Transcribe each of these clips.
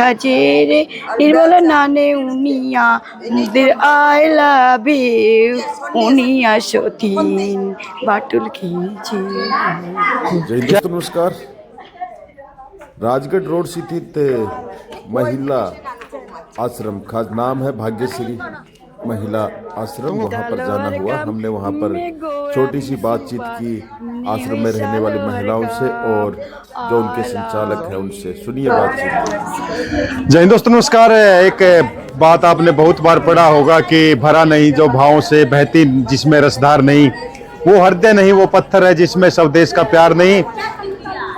খাজেরে নির্মল নানে উনিয়া দের I love you উনিয়া সতীন বাটুল खींचे। जय दोस्तों नमस्कार। राजगढ़ रोड स्थित महिला आश्रम का नाम है भाग्यश्री महिला आश्रम, वहाँ पर जाना हुआ। हमने वहाँ पर छोटी सी बातचीत की आश्रम में रहने वाली महिलाओं से और जो उनके संचालक हैं उनसे। सुनिए बातचीत। जय हिंद दोस्तों नमस्कार। एक बात आपने बहुत बार पढ़ा होगा कि भरा नहीं जो भावों से बहती जिसमें रसधार नहीं, वो हृदय नहीं वो पत्थर है जिसमें स्वदेश का प्यार नहीं।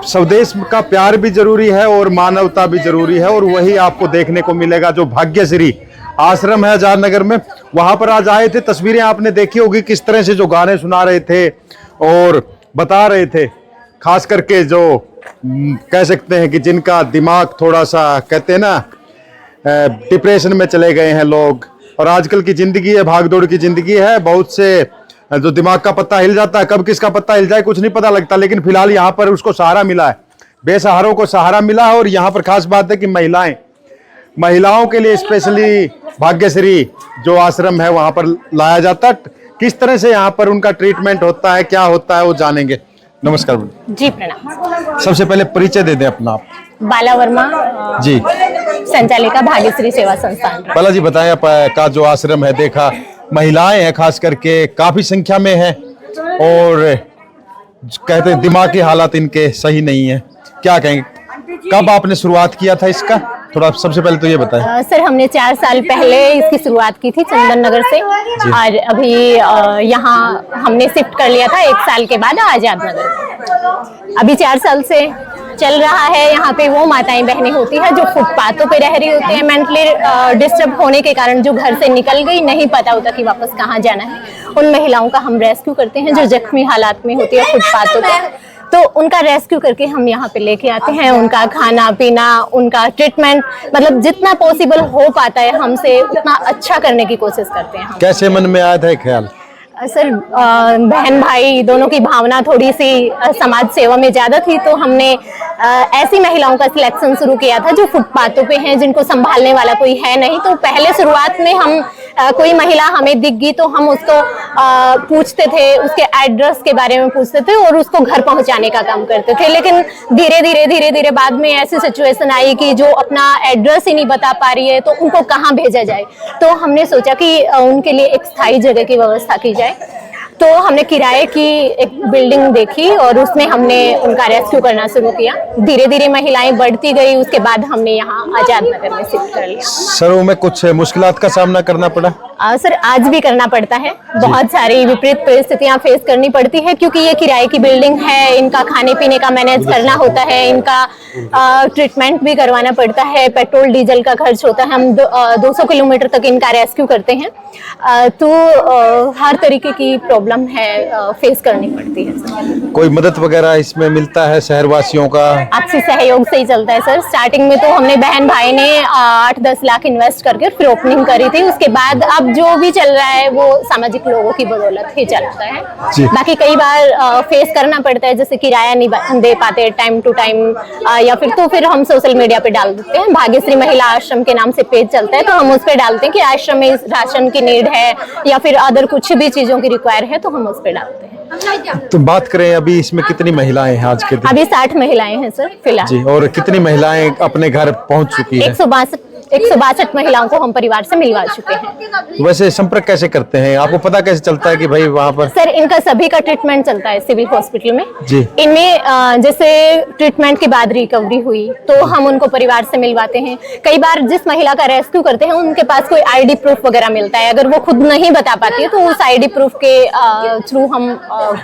स्वदेश का प्यार भी जरूरी है और मानवता भी जरूरी है, और वही आपको देखने को मिलेगा जो भाग्यश्री आश्रम है आजाद नगर में। वहां पर आज आए थे, तस्वीरें आपने देखी होगी किस तरह से जो गाने सुना रहे थे और बता रहे थे, खास करके जो कह सकते हैं कि जिनका दिमाग थोड़ा सा कहते हैं ना डिप्रेशन में चले गए हैं लोग। और आजकल की जिंदगी है, भागदौड़ की जिंदगी है, बहुत से जो दिमाग का पत्ता हिल जाता है, कब किसका पत्ता हिल जाए कुछ नहीं पता लगता। लेकिन फिलहाल यहाँ पर उसको सहारा मिला है, बेसहारों को सहारा मिला है। और यहाँ पर खास बात है कि महिलाओं के लिए स्पेशली भाग्यश्री जो आश्रम है वहाँ पर लाया जाता है। किस तरह से यहाँ पर उनका ट्रीटमेंट होता है, क्या होता है, वो जानेंगे। नमस्कार जी, प्रणाम। सबसे पहले परिचय दे दें अपना आप। बाला वर्मा जी, संचालिका भाग्यश्री सेवा संस्थान। बाला जी बताएं, आपका जो आश्रम है, देखा महिलाएं हैं खास करके काफी संख्या में हैं और कहते हैं दिमागी हालात इनके सही नहीं है, क्या कहेंगे? कब आपने शुरुआत किया था इसका, थोड़ा सबसे पहले तो ये बताएं। सर हमने 4 साल पहले इसकी शुरुआत की थी चंदन नगर से, और अभी यहाँ हमने शिफ्ट कर लिया था 1 साल के बाद आजाद नगर। अभी 4 साल से चल रहा है। यहाँ पे वो माताएं बहनें होती है जो फुटपाथों पे रह रही होती है, मेंटली डिस्टर्ब होने के कारण जो घर से निकल गई, नहीं पता होता कि वापस कहाँ जाना है। उन महिलाओं का हम रेस्क्यू करते हैं जो जख्मी हालात में होती है फुटपाथों पे, तो उनका रेस्क्यू करके हम यहाँ पे लेके आते हैं। उनका खाना पीना, उनका ट्रीटमेंट, मतलब जितना पॉसिबल हो पाता है हमसे उतना अच्छा करने की कोशिश करते हैं हम। कैसे मन में आया था ख्याल? सर बहन भाई दोनों की भावना थोड़ी सी समाज सेवा में ज्यादा थी, तो हमने ऐसी महिलाओं का सिलेक्शन शुरू किया था जो फुटपाथों पे हैं, जिनको संभालने वाला कोई है नहीं। तो पहले शुरुआत में हम कोई महिला हमें दिख गई तो हम उसको पूछते थे, उसके एड्रेस के बारे में पूछते थे और उसको घर पहुंचाने का काम करते थे। लेकिन धीरे धीरे बाद में ऐसी सिचुएशन आई कि जो अपना एड्रेस ही नहीं बता पा रही है, तो उनको कहाँ भेजा जाए। तो हमने सोचा कि उनके लिए एक स्थायी जगह की व्यवस्था की जाए। तो हमने किराए की एक बिल्डिंग देखी और उसमें हमने उनका रेस्क्यू करना शुरू किया। धीरे धीरे महिलाएं बढ़ती गई, उसके बाद हमने यहाँ आजाद नगर में शिफ्ट कर लिया। सर में कुछ मुश्किलात का सामना करना पड़ा? सर आज भी करना पड़ता है, बहुत सारी विपरीत परिस्थितियां फेस करनी पड़ती है, क्योंकि ये किराए की बिल्डिंग है, इनका खाने पीने का मैनेज करना होता है, इनका ट्रीटमेंट भी करवाना पड़ता है, पेट्रोल डीजल का खर्च होता है। हम 200 किलोमीटर तक इनका रेस्क्यू करते हैं, तो हर तरीके की प्रॉब्लम है फेस करनी पड़ती है। सर कोई मदद वगैरह इसमें मिलता है शहरवासियों का? आपसी सहयोग से ही चलता है सर। स्टार्टिंग में तो हमने बहन भाई ने 8-10 लाख इन्वेस्ट करके फिर ओपनिंग करी थी। उसके बाद अब जो भी चल रहा है वो सामाजिक लोगों की बदौलत ही चलता है। बाकी कई बार फेस करना पड़ता है, जैसे किराया नहीं दे पाते टाइम टू टाइम, या फिर हम सोशल मीडिया पे डाल देते हैं। भाग्यश्री महिला आश्रम के नाम से पेज चलता है, तो हम उस पर डालते हैं कि आश्रम में राशन की नीड है या फिर अदर कुछ भी चीजों की रिक्वायर है, तो हम उस पर डालते हैं। तो बात करें अभी इसमें कितनी महिलाएं हैं आज के दिन? अभी 60 महिलाएं हैं सर फिलहाल जी। और कितनी महिलाएं अपने घर पहुंच चुकी हैं? 162 महिलाओं को हम परिवार से मिलवा चुके हैं। वैसे संपर्क कैसे करते हैं, आपको पता कैसे चलता है कि भाई वहाँ पर? सर इनका सभी का ट्रीटमेंट चलता है सिविल हॉस्पिटल में जी। इनमें जैसे ट्रीटमेंट के बाद रिकवरी हुई तो हम उनको परिवार से मिलवाते हैं। कई बार जिस महिला का रेस्क्यू करते हैं उनके पास कोई आईडी प्रूफ वगैरह मिलता है, अगर वो खुद नहीं बता पाती है तो उस आईडी प्रूफ के थ्रू हम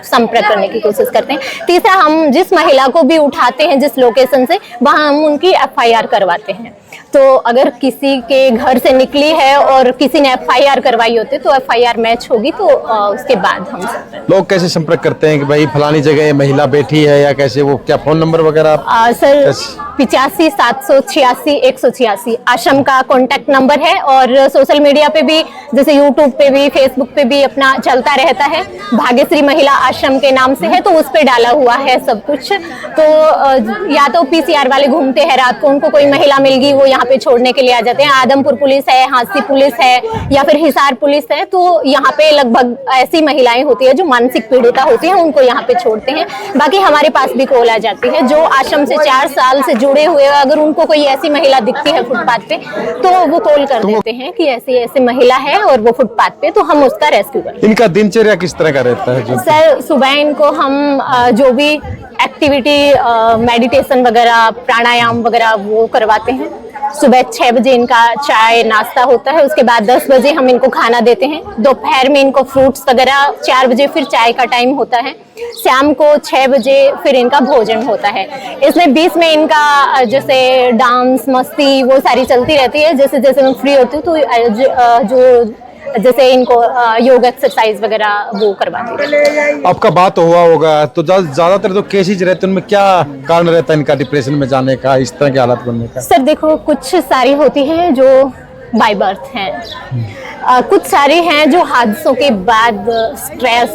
संपर्क करने की कोशिश करते हैं। तीसरा, हम जिस महिला को भी उठाते हैं जिस लोकेशन से, वहाँ हम उनकी FIR करवाते हैं। तो अगर किसी के घर से निकली है और किसी ने FIR करवाई होती तो FIR मैच होगी, तो उसके बाद हम लोग कैसे संपर्क करते हैं कि भाई फलानी जगह ये महिला बैठी है, या कैसे, वो क्या फोन नंबर वगैरह? सर 85 786 आश्रम का कॉन्टेक्ट नंबर है। और सोशल मीडिया पे भी, जैसे यूट्यूब पे भी, फेसबुक पे भी अपना चलता रहता है, भाग्यश्री महिला आश्रम के नाम से है, तो उस पे डाला हुआ है सब कुछ। तो या तो पीसीआर वाले घूमते हैं रात को, उनको कोई महिला मिल गई, वो यहाँ पे छोड़ने के लिए आ जाते हैं। आदमपुर पुलिस है, हांसी पुलिस है, या फिर हिसार पुलिस है, तो यहाँ पे लगभग ऐसी महिलाएं होती है जो मानसिक पीड़िता होती है, उनको यहाँ पे छोड़ते हैं। बाकी हमारे पास भी कॉल आ जाती है, जो आश्रम से 4 साल से जुड़े हुए, अगर उनको कोई ऐसी महिला दिखती है फुटपाथ पे, तो वो कॉल कर देते हैं कि ऐसी ऐसी महिला है और वो फुटपाथ पे, तो हम उसका रेस्क्यू करते हैं। इनका दिनचर्या किस तरह का रहता है? सर, सुबह इनको हम जो भी एक्टिविटी, मेडिटेशन वगैरह, प्राणायाम वगैरह वो करवाते हैं। सुबह 6 बजे इनका चाय नाश्ता होता है, उसके बाद 10 बजे हम इनको खाना देते हैं। दोपहर में इनको फ्रूट्स वगैरह, 4 बजे फिर चाय का टाइम होता है। शाम को 6 बजे फिर इनका भोजन होता है। इसमें बीच में इनका जैसे डांस, मस्ती, वो सारी चलती रहती है। जैसे जैसे मैं फ्री होती हूँ तो जो जैसे इनको योग एक्सरसाइज वगैरह वो करवाते हैं। आपका बात हुआ होगा तो ज्यादातर तो केसेज रहते हैं, उनमें क्या कारण रहता है इनका डिप्रेशन में जाने का, इस तरह की हालत बनने का? सर देखो, कुछ सारी होती हैं जो बाय बर्थ हैं, कुछ सारी हैं जो हादसों के बाद स्ट्रेस,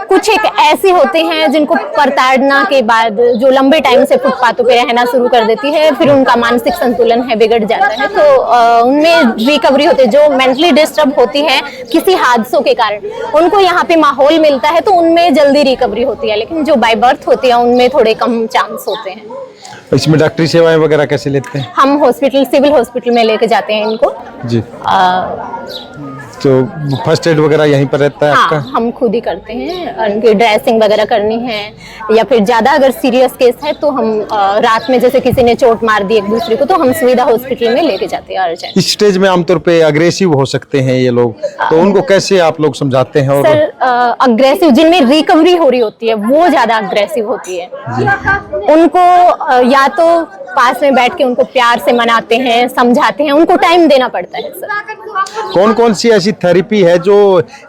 कुछ एक ऐसी होती हैं जिनको प्रताड़ना के बाद जो लंबे टाइम से फुटपाथों पे रहना शुरू कर देती है, फिर उनका मानसिक संतुलन है बिगड़ जाता है, तो उनमें रिकवरी होती है। जो मेंटली डिस्टर्ब होती है किसी हादसों के कारण, उनको यहाँ पे माहौल मिलता है तो उनमें जल्दी रिकवरी होती है, लेकिन जो बाय बर्थ होती है उनमें थोड़े कम चांस होते हैं। इसमें डॉक्टरी सेवाएं वगैरह कैसे लेते हैं? हम हॉस्पिटल, सिविल हॉस्पिटल में लेके जाते हैं इनको जी। तो फर्स्ट एड वगैरह यहीं पर रहता है आपका? हाँ, हम खुद ही करते हैं। उनकी ड्रेसिंग वगैरह करनी है, या फिर ज्यादा अगर सीरियस केस है तो हम रात में जैसे किसी ने चोट मार दी एक दूसरे को, तो हम सुविधा हॉस्पिटल में लेके जाते हैं अर्जेंट। इस स्टेज में आमतौर पे अग्रेसिव हो सकते हैं ये लोग, तो उनको कैसे आप लोग समझाते हैं? और सर, अग्रेसिव जिनमें रिकवरी हो रही होती है वो ज्यादा अग्रेसिव होती है। उनको या तो पास में बैठ के उनको प्यार से मनाते हैं, समझाते हैं, उनको टाइम देना पड़ता है। सर, कौन कौन सी ऐसी थेरेपी है जो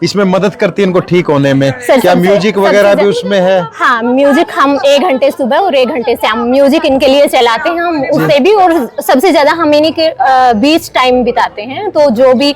इसमें मदद करती है इनको ठीक होने में? सर, क्या म्यूजिक वगैरह भी उसमें है? हाँ, म्यूजिक हम 1 घंटे सुबह और 1 घंटे शाम म्यूजिक इनके लिए चलाते हैं हम, उससे भी। और सबसे ज्यादा हम इन्हीं के बीच टाइम बिताते हैं, तो जो भी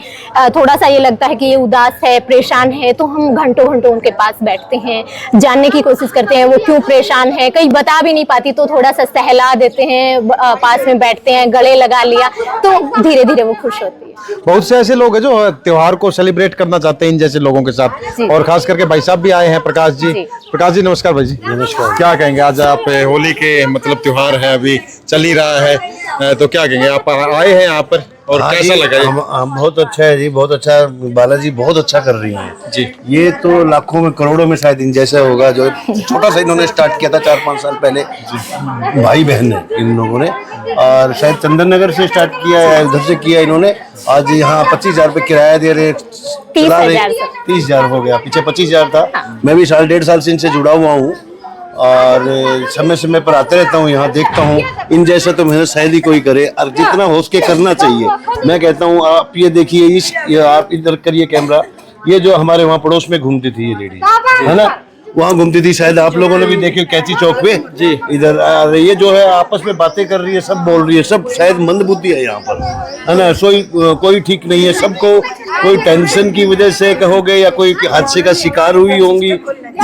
थोड़ा सा ये लगता है कि ये उदास है, परेशान है, तो हम घंटों घंटों उनके पास बैठते हैं, जानने की कोशिश करते हैं वो क्यों परेशान है। कई बता भी नहीं पाती तो थोड़ा सा सहला देते हैं, पास में बैठते हैं, गले लगा लिया, तो धीरे धीरे वो खुश होती है। बहुत से ऐसे लोग हैं जो त्योहार को सेलिब्रेट करना चाहते हैं इन जैसे लोगों के साथ, और खास करके भाई साहब भी आए हैं, प्रकाश जी। प्रकाश जी नमस्कार। भाई जी नमस्कार। क्या कहेंगे, आज आप होली के मतलब त्योहार है, अभी चल ही रहा है, तो क्या कहेंगे, आप आए हैं यहाँ पर और कैसा लगा? बहुत अच्छा है जी, बहुत अच्छा। बालाजी बहुत अच्छा कर रही हैं जी। ये तो लाखों में करोड़ों में शायद इन जैसा होगा, जो छोटा सा इन्होंने स्टार्ट किया था 4-5 साल पहले, भाई बहन है इन लोगों ने, और शायद चंदन नगर से स्टार्ट किया है, उधर से किया इन्होंने। आज यहाँ 25,000 रुपये किराया दे रहे, 30,000 हो गया, पीछे 25,000 था। मैं भी 1.5 साल से इनसे जुड़ा हुआ हूँ और समय समय पर आते रहता हूँ, यहाँ देखता हूँ। इन जैसा तो मेहनत शायद ही कोई करे, और जितना हो सके करना चाहिए। मैं कहता हूँ आप ये देखिए, आप इधर करिए कैमरा, ये जो हमारे वहाँ पड़ोस में घूमती थी ये लेडी, है ना, वहाँ घूमती थी, शायद आप लोगों ने भी देखी कैची चौक पे जी। इधर ये जो है आपस में बातें कर रही है, सब बोल रही है, सब शायद मंदबुद्धि है यहाँ पर, है ना। कोई ठीक नहीं है, सबको कोई टेंशन की वजह से कहोगे, या कोई हादसे का शिकार हुई होंगी,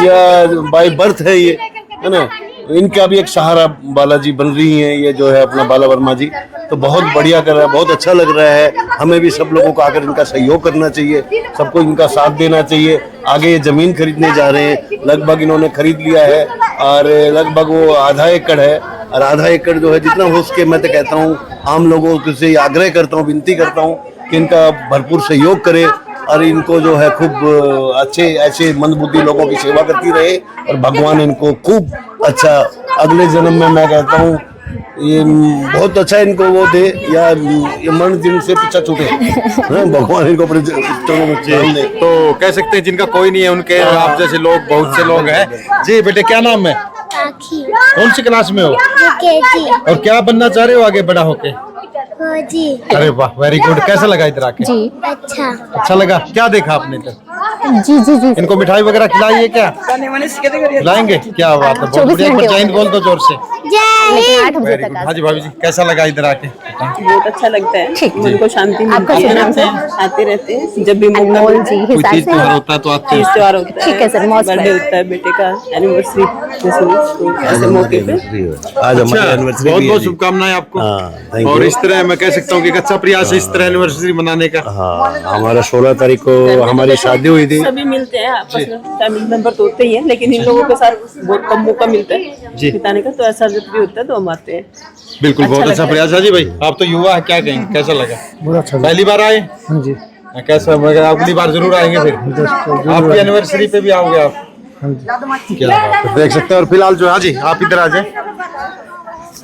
या बाय बर्थ है ये, है ना। इनका भी एक सहारा बालाजी बन रही हैं, ये जो है अपना बाला वर्मा जी, तो बहुत बढ़िया कर रहा है, बहुत अच्छा लग रहा है। हमें भी सब लोगों को आकर इनका सहयोग करना चाहिए, सबको इनका साथ देना चाहिए। आगे ये जमीन खरीदने जा रहे हैं, लगभग इन्होंने खरीद लिया है, और लगभग वो आधा एकड़ है, और आधा एकड़ जो है जितना हो सके, मैं तो कहता हूँ आम लोगों से आग्रह करता हूँ, विनती करता हूँ कि इनका भरपूर सहयोग करे, और इनको जो है खूब अच्छे ऐसे मंदबुद्धि लोगों की सेवा करती रहे, और भगवान इनको खूब अच्छा अगले जन्म में, मैं कहता हूँ ये बहुत अच्छा इनको वो दे, या ये मन दिन से पीछा छूटे, भगवान इनको अपने चरणों में दे। तो कह सकते हैं जिनका कोई नहीं है उनके आप जैसे लोग, बहुत से लोग हैं जी। बेटे क्या नाम है? कौन सी क्लास में हो? और क्या बनना चाह रहे हो आगे बड़ा होके? जी। अरे वाह, वेरी गुड। कैसा लगा इधर आके? जी अच्छा अच्छा लगा। क्या देखा आपने इधर? जी जी जी इनको मिठाई वगैरह खिलाइए क्या? खिलाएंगे? क्या बात है, बहुत 24 बढ़िया। एक घंटे बार जय हिंद बोल दो जोर से। लेकिन 8 बजे वेरी तक गुड। आ हाँ जी भाभी जी, कैसा लगा इधर आके? बहुत अच्छा लगता है, ठीक। मन को शांति आपका मिलती शुभ है। नाम सर? आते रहते हैं जब भी मौका अनमोल मिलता जी है। कोई हिसार तीज से त्योहार होता है तो आते तीज हैं। त्योहार होता है, ठीक है सर, most बर्थडे welcome। होता है बेटे का, एनिवर्सरी ऐसे मौके पे आज अच्छा, हमारी एनिवर्सरी बहुत भी है बहुत जी। शुभकामनाएं आपको। हाँ, thank और you। इस तरह मैं कह सकता हूँ कि एक अच्छा प्रयास है इस तरह एनिवर्सरी मनाने का। हाँ, हमारा 16 तारीख को हमारी शादी हुई थी। सभी मिलते हैं आपस में, फैमिली मेंबर तो होते ही हैं, लेकिन इन लोगों के साथ बहुत कम मौका मिलता है बिताने का, तो ऐसा जब भी होता है तो हम आते हैं। बिल्कुल, बहुत अच्छा लगता है। प्रयास है जी भाई। आप तो युवा है, क्या कहेंगे, कैसा लगा? बहुत अच्छा पहली बार आए? हाँ जी कैसा, मगर अगली बार जरूर आएंगे फिर। आपकी एनिवर्सरी पे भी आओगे आप? क्या बात है, देख सकते हैं। और फिलहाल जो, हाँ जी आप इधर आ जाए।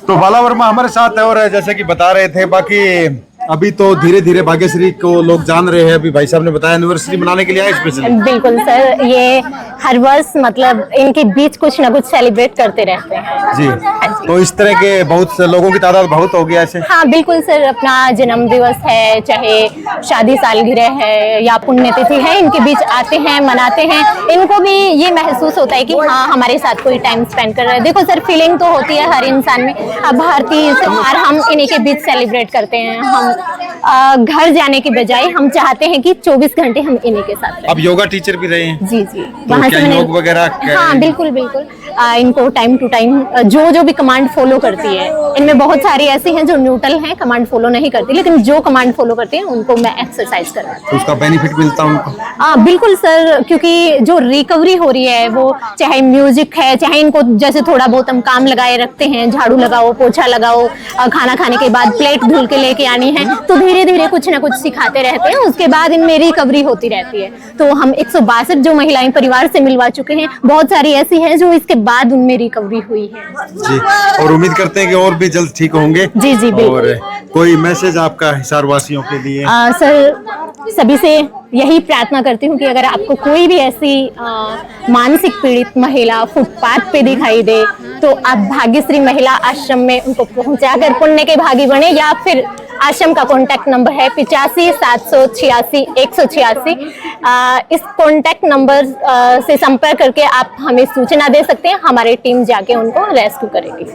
तो बाला वर्मा हमारे साथ है, और जैसे कि बता रहे थे, बाकी अभी तो धीरे धीरे भाग्यश्री को लोग जान रहे हैं। अभी भाई साहब ने बताया एनिवर्सरी मनाने के लिए आए स्पेशली। बिल्कुल सर, ये हर वर्ष मतलब इनके बीच कुछ ना कुछ सेलिब्रेट करते रहते हैं। जी, तो इस तरह के बहुत से लोगों की तादाद बहुत होगी ऐसे। हाँ बिल्कुल सर, अपना जन्म दिवस है, चाहे शादी सालगिरह है या पुण्यतिथि है, इनके बीच आते हैं, मनाते हैं। इनको भी ये महसूस होता है कि हाँ हमारे साथ कोई टाइम स्पेंड कर रहा है। देखो सर, फीलिंग तो होती है हर इंसान में। अब भारतीय त्योहार हम इन्हीं के बीच सेलिब्रेट करते हैं। हम घर जाने के बजाय हम चाहते हैं कि 24 घंटे हम इन्हीं के साथ रहें। अब योगा टीचर भी रहे हैं? जी जी, तो क्या योग वगैरह हाँ बिल्कुल बिल्कुल। इनको टाइम टू टाइम जो भी कमांड फॉलो करती है, इनमें बहुत सारी ऐसी हैं जो न्यूट्रल हैं, कमांड फॉलो नहीं करती, लेकिन जो कमांड फॉलो करती हैं उनको मैं एक्सरसाइज करवाती हूँ। तो उसका बेनिफिट मिलता है उनको? बिल्कुल सर, क्योंकि जो रिकवरी हो रही है, वो चाहे म्यूजिक है, चाहे इनको जैसे थोड़ा बहुत हम काम लगाए रखते हैं, झाड़ू लगाओ, पोछा लगाओ, खाना खाने के बाद प्लेट धुल के लेके आनी है, तो धीरे धीरे कुछ ना कुछ सिखाते रहते हैं। उसके बाद इनमें रिकवरी होती रहती है। तो हम 162 जो महिलाएं परिवार से मिलवा चुके हैं, बहुत सारी ऐसी हैं जो इसके बाद उनमें रिकवरी हुई है। जी, और उम्मीद करते हैं कि और भी जल्द ठीक होंगे। जी जी बिल्कुल। और कोई मैसेज आपका हिसार वासियों के लिए? सर, सभी से यही प्रार्थना करती हूँ कि अगर आपको कोई भी ऐसी मानसिक पीड़ित महिला फुटपाथ पे दिखाई दे, तो आप भाग्यश्री महिला आश्रम में उनको पहुंचाकर पुण्य के भागी बने, या फिर आश्रम का कॉन्टैक्ट नंबर है 85 786 186। इस कॉन्टैक्ट नंबर से संपर्क करके आप हमें सूचना दे सकते हैं, हमारी टीम जाके उनको रेस्क्यू करेगी।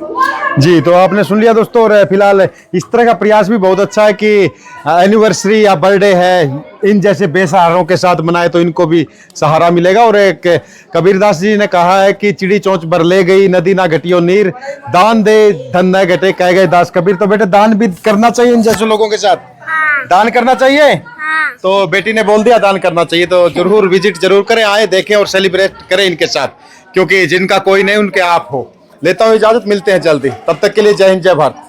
जी, तो आपने सुन लिया दोस्तों। और फिलहाल इस तरह का प्रयास भी बहुत अच्छा है कि एनिवर्सरी या बर्थडे है, इन जैसे बेसहारों के साथ मनाए तो इनको भी सहारा मिलेगा। और एक कबीरदास जी ने कहा है कि चिड़ी चोंच बर ले गई, नदी ना घटियो नीर, दान दे धन न घटे, कह गए दास कबीर। तो बेटे, दान भी करना चाहिए इन जैसे लोगों के साथ। दान करना चाहिए। तो बेटी ने बोल दिया दान करना चाहिए, तो जरूर विजिट जरूर करें, आए देखें और सेलिब्रेट करें इनके साथ, क्योंकि जिनका कोई नहीं उनके आप हो। लेता हूँ इजाजत, मिलते हैं जल्दी, तब तक के लिए जय हिंद जय भारत।